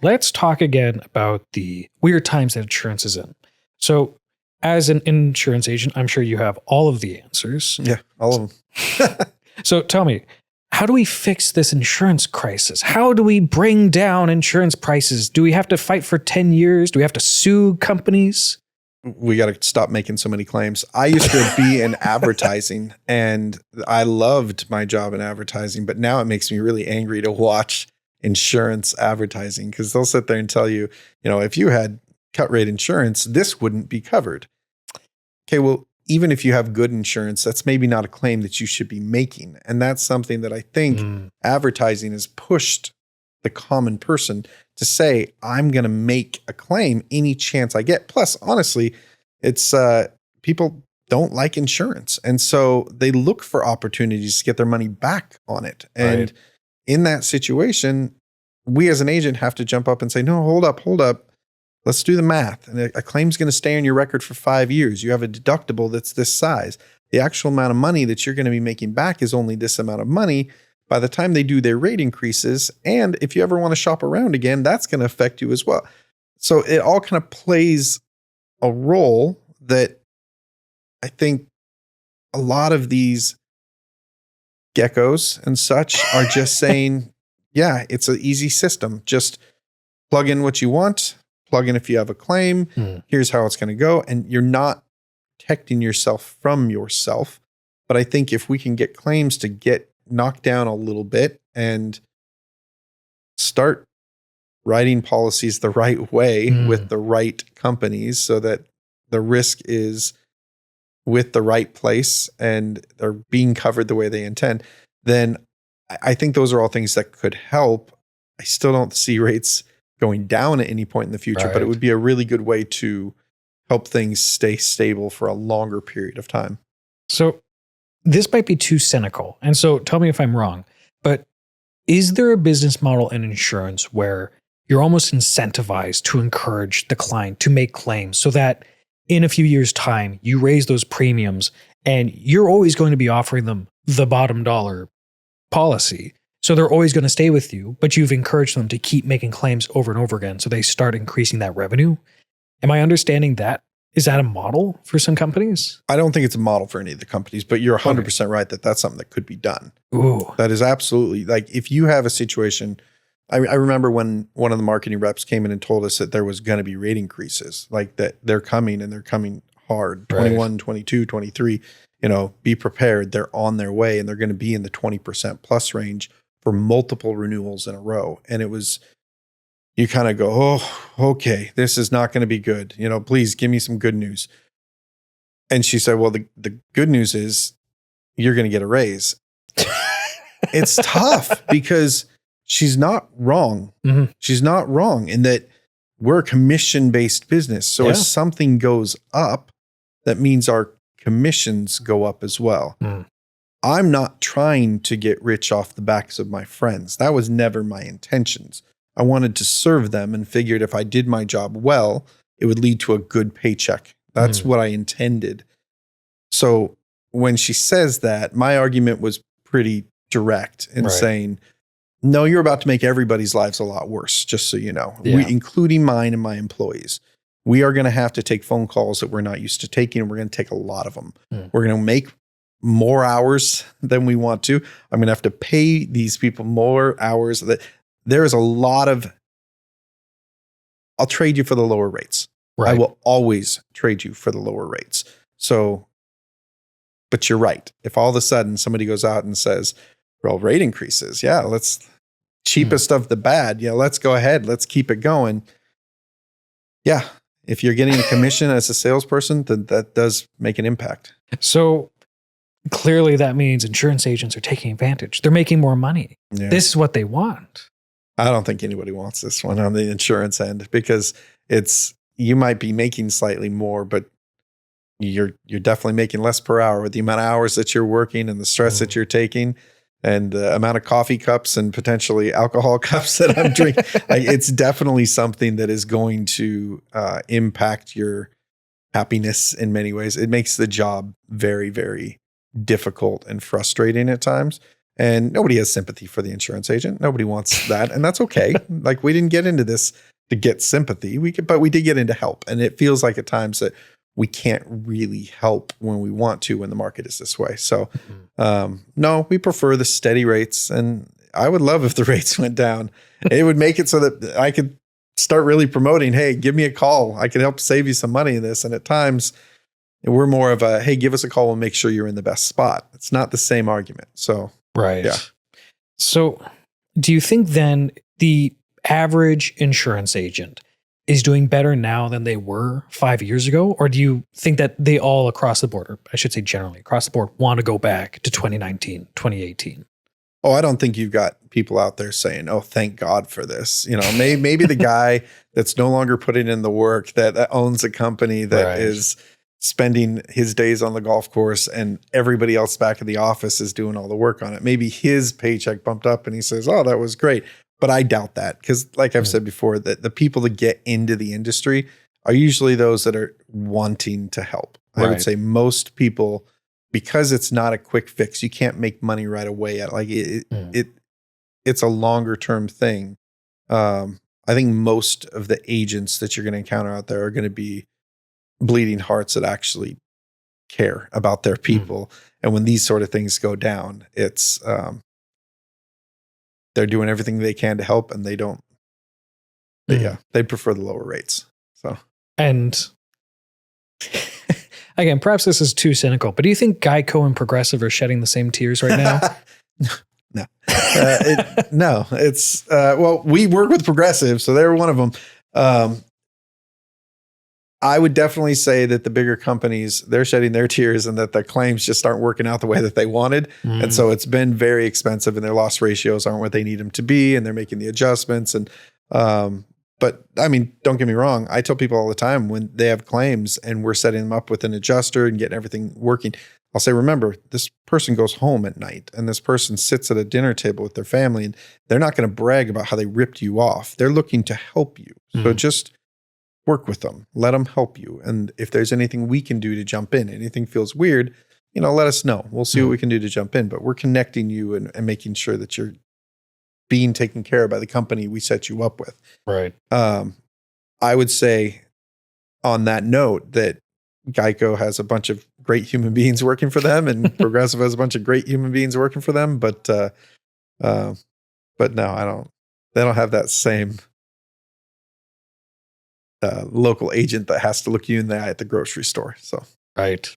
let's talk again about the weird times that insurance is in. So, as an insurance agent, I'm sure you have all of the answers. Yeah, all of them. So tell me, how do we fix this insurance crisis? How do we bring down insurance prices? Do we have to fight for 10 years? Do we have to sue companies? We got to stop making so many claims. I used to be in advertising and I loved my job in advertising, but now it makes me really angry to watch insurance advertising because they'll sit there and tell you, if you had cut rate insurance, this wouldn't be covered. Okay, well, even if you have good insurance, that's maybe not a claim that you should be making. And that's something that I think advertising has pushed the common person to say, I'm going to make a claim any chance I get. Plus, honestly, it's people don't like insurance. And so they look for opportunities to get their money back on it. And in that situation, we as an agent have to jump up and say, no, hold up. Let's do the math. And a claim's going to stay on your record for 5 years. You have a deductible that's this size. The actual amount of money that you're going to be making back is only this amount of money. By the time they do their rate increases, and if you ever want to shop around again, that's going to affect you as well. So it all kind of plays a role that I think a lot of these geckos and such are just saying, yeah, it's an easy system. Just plug in what you want. Plug in if you have a claim, here's how it's going to go. And you're not protecting yourself from yourself. But I think if we can get claims to get knocked down a little bit and start writing policies the right way with the right companies so that the risk is with the right place and they're being covered the way they intend, then I think those are all things that could help. I still don't see rates going down at any point in the future, but it would be a really good way to help things stay stable for a longer period of time. So this might be too cynical. And so tell me if I'm wrong, but is there a business model in insurance where you're almost incentivized to encourage the client to make claims so that in a few years' time, you raise those premiums and you're always going to be offering them the bottom dollar policy? So they're always going to stay with you, but you've encouraged them to keep making claims over and over again. So they start increasing that revenue. Am I understanding that? Is that a model for some companies? I don't think it's a model for any of the companies, but you're 100% right that that's something that could be done. Ooh. That is absolutely, like, if you have a situation, I remember when one of the marketing reps came in and told us that there was going to be rate increases, like that they're coming and they're coming hard, 21, 22, 23, be prepared. They're on their way and they're going to be in the 20% plus range for multiple renewals in a row. And it was, you kind of go, oh, okay, this is not going to be good. Please give me some good news. And she said, well, the good news is you're going to get a raise. It's tough because she's not wrong. Mm-hmm. She's not wrong in that we're a commission-based business. So if something goes up, that means our commissions go up as well. I'm not trying to get rich off the backs of my friends. That was never my intentions. I wanted to serve them and figured if I did my job well, it would lead to a good paycheck. That's what I intended. So when she says that, my argument was pretty direct in saying, no, you're about to make everybody's lives a lot worse, just so you know, including mine and my employees. We are going to have to take phone calls that we're not used to taking, and we're going to take a lot of them. We're going to make more hours than we want to. I'm going to have to pay these people more hours. That there is a lot of, I'll trade you for the lower rates. I will always trade you for the lower rates. So, but you're right. If all of a sudden somebody goes out and says, well, rate increases. Yeah, let's cheapest of the bad. Yeah, let's go ahead. Let's keep it going. Yeah. If you're getting a commission as a salesperson, then that does make an impact. So clearly that means insurance agents are taking advantage. They're making more money. Yeah. This is what they want. I don't think anybody wants this one on the insurance end because you might be making slightly more, but you're definitely making less per hour with the amount of hours that you're working and the stress that you're taking and the amount of coffee cups and potentially alcohol cups that I'm drinking. It's definitely something that is going to impact your happiness in many ways. It makes the job very, very difficult and frustrating at times. And nobody has sympathy for the insurance agent. Nobody wants that. And that's okay. Like, we didn't get into this to get sympathy. But we did get into help. And it feels like at times that we can't really help when we want to when the market is this way. So no, we prefer the steady rates. And I would love if the rates went down. It would make it so that I could start really promoting, hey, give me a call. I can help save you some money in this. And at times we're more of a, hey, give us a call. We'll make sure you're in the best spot. It's not the same argument. So right. Yeah. So do you think then the average insurance agent is doing better now than they were 5 years ago? Or do you think that they all across the board, or I should say generally across the board, want to go back to 2019, 2018? Oh, I don't think you've got people out there saying, oh, thank God for this. Maybe the guy that's no longer putting in the work, that owns a company that is spending his days on the golf course and everybody else back in the office is doing all the work on it. Maybe his paycheck bumped up and he says, oh, that was great. But I doubt that, because like I've said before, that the people that get into the industry are usually those that are wanting to help. I would say most people, because it's not a quick fix, you can't make money right away. It's a longer term thing. I think most of the agents that you're going to encounter out there are going to be bleeding hearts that actually care about their people. And when these sort of things go down, it's they're doing everything they can to help, and they don't. They prefer the lower rates. So, and again, perhaps this is too cynical, but do you think Geico and Progressive are shedding the same tears right now? No. It's well, we work with Progressive, so they're one of them. I would definitely say that the bigger companies, they're shedding their tears, and that the claims just aren't working out the way that they wanted. And so it's been very expensive, and their loss ratios aren't what they need them to be, and they're making the adjustments. And but I mean, don't get me wrong. I tell people all the time when they have claims and we're setting them up with an adjuster and getting everything working, I'll say, remember, this person goes home at night and this person sits at a dinner table with their family, and they're not going to brag about how they ripped you off. They're looking to help you. So just work with them, let them help you. And if there's anything we can do to jump in, anything feels weird, let us know. We'll see what we can do to jump in, but we're connecting you and making sure that you're being taken care of by the company we set you up with. Right. I would say on that note that Geico has a bunch of great human beings working for them, and Progressive has a bunch of great human beings working for them. But no, they don't have that same local agent that has to look you in the eye at the grocery store. So, right.